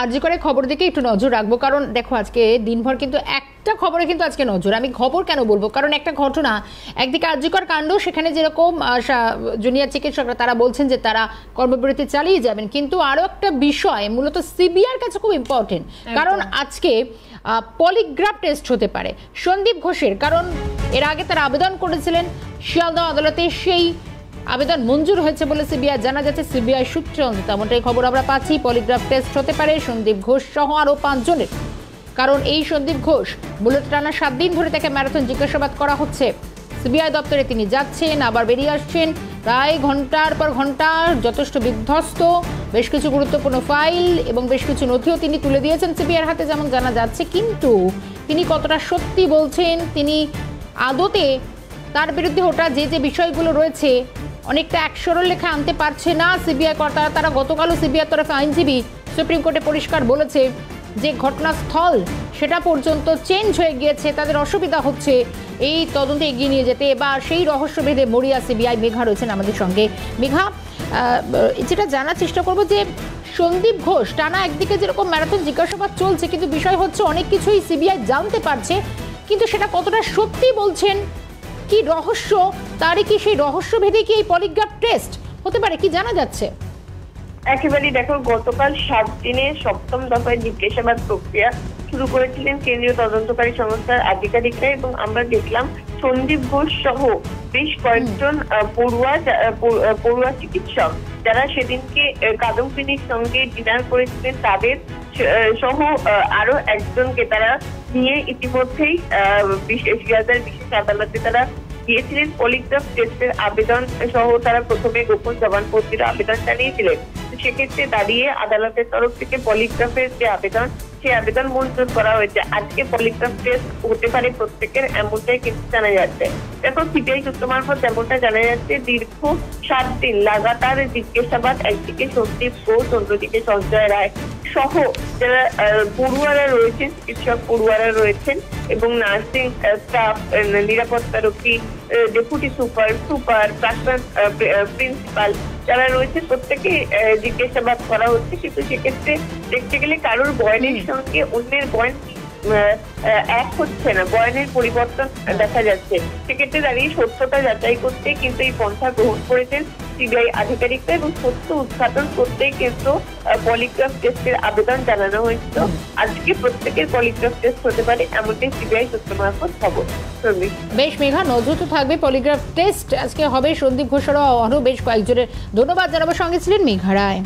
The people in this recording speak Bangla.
আরজি করে খবর দিকে একটু নজর রাখবো, কারণ দেখো আজকে দিনভর কিন্তু একটা খবরে কিন্তু আজকে নজর। আমি খবর কেন বলবো, কারণ একটা ঘটনা, একদিকে আরজিকর কাণ্ড, সেখানে যেরকম জুনিয়র চিকিৎসকরা তারা বলছেন যে তারা কর্মবিরতি চালিয়ে যাবেন, কিন্তু আরো একটা বিষয় মূলত সিবিআইয়ের কাছে খুব ইম্পর্টেন্ট, কারণ আজকে পলিগ্রাফ টেস্ট হতে পারে সন্দীপ ঘোষের, কারণ এর আগে তারা আবেদন করেছিলেন শিয়ালদহ আদালতে, সেই আবেদন মঞ্জুর হয়েছে বলে সিবিআই জানা যাচ্ছে। সিবিআই সূত্রে অন্তত এমনটাই খবর আমরা পাচ্ছি। পলিগ্রাফ টেস্ট হতে পারে সন্দীপ ঘোষ সহ আরো 5 জনের, কারণ এই সন্দীপ ঘোষ মূলত টানা 7 দিন ধরে তাকে ম্যারাথন জিজ্ঞাসাবাদ করা হচ্ছে। সিবিআই দপ্তরে তিনি যাচ্ছেন, আবার বেরিয়ে আসছেন, প্রায় ঘন্টার পর ঘন্টা, যথেষ্ট বিধ্বস্ত, বেশ কিছু গুরুত্বপূর্ণ ফাইল এবং বেশ কিছু নথিও তিনি তুলে দিয়েছেন সিবিআইয়ের হাতে, যেমন জানা যাচ্ছে। কিন্তু তিনি কতটা সত্যি বলছেন, তিনি আদতে তার বিরুদ্ধে ওটা যে বিষয়গুলো রয়েছে অনেকটা অ্যাকশনের লেখা আনতে পারছে না সিবিআই কর্তারা। তারা গতকালও সিবিআই তরফে আইনজীবী সুপ্রিম কোর্টে পরিষ্কার বলেছে যে ঘটনাস্থল সেটা পর্যন্ত চেঞ্জ হয়ে গিয়েছে, তাদের অসুবিধা হচ্ছে এই তদন্তে এগিয়ে নিয়ে যেতে। এবার সেই রহস্য ভেদে মরিয়া সিবিআই। মেঘা রয়েছেন আমাদের সঙ্গে। মেঘা, যেটা জানার চেষ্টা করবো যে সন্দীপ ঘোষ টানা একদিকে যেরকম ম্যারাথন জিজ্ঞাসাবাদ চলছে, কিন্তু বিষয় হচ্ছে অনেক কিছুই সিবিআই জানতে পারছে, কিন্তু সেটা কতটা সত্যি বলছেন, কি রহস্য, তারই কি সেই রহস্য ভেদে কি এই পলিগ্রাফ টেস্ট হতে পারে, কি জানা যাচ্ছে? একেবারেই দেখো, গতকাল 7 দিনে 7ম দফায় জিজ্ঞাসাবাদ প্রক্রিয়া শুরু করেছিলেন কেন্দ্রীয় তদন্তকারী সংস্থার আধিকারিকরা, এবং আমরা দেখলাম সন্দীপ ঘোষ সহ বেশ কয়েকজন পড়ুয়া চিকিৎসক যারা সেদিনকে কাদম্বিনীর সঙ্গে ডিনার করেছিলেন, তাদের সহ আরো একজনকে তারা নিয়ে ইতিমধ্যেই শিয়ালদার বিশেষ আদালতে তারা গিয়েছিলেন। পলিগ্রাফ টেস্টের আবেদন সহ তারা প্রথমে গোপন জবানবন্দির আবেদন জানিয়েছিলেন। সেক্ষেত্রে দাঁড়িয়ে আদালতের তরফ থেকে পলিগ্রাফের যে আবেদন, সেই আবেদন মঞ্জুর করা হয়েছে। আজকে পলিগ্রাফ টেস্ট হতে পারে প্রত্যেকের, এমনটাই কিন্তু জানা যাচ্ছে। দেখো, সিবিআই সূত্র মারফত যেমনটা জানা যাচ্ছে, দীর্ঘ 7 দিন লাগাতার জিজ্ঞাসাবাদ, একদিকে সন্দীপ ঘোষ, অন্যদিকে সঞ্জয় রায় সহ যারা পড়ুয়ারা রয়েছেন, চিকিৎসক পড়ুয়ারা রয়েছেন, এবং নার্সিং স্টাফ, নিরাপত্তারক্ষী, ডেপুটি সুপার, প্রাক্তন প্রিন্সিপাল যারা রয়েছে, প্রত্যেকে জিজ্ঞাসাবাদ করা হচ্ছে। কিন্তু সেক্ষেত্রে দেখতে গেলে কারোর বয়ানের সঙ্গে অন্যের বয়ান এক হচ্ছে না, বয়ানের পরিবর্তন দেখা যাচ্ছে। সেক্ষেত্রে দাঁড়িয়ে সত্যতা যাচাই করতে কিন্তু এই পন্থা গ্রহণ করেছেন সিবিআই আধিকারিকরা, এবং সত্য উদ্ঘাটন করতেই কিন্তু পলিগ্রাফ টেস্টের আবেদন জানানো হয়েছিল। আজকে প্রত্যেকের পলিগ্রাফ টেস্ট হতে পারে, এমনটাই সিবিআই সূত্র মারফত খবর। বেশ মেঘা, নজর তো থাকবে, পলিগ্রাফ টেস্ট আজকে হবে সন্দীপ ঘোষেরও আরো বেশ কয়েকজনের। ধন্যবাদ জানাবো, সঙ্গে ছিলেন মেঘা রায়।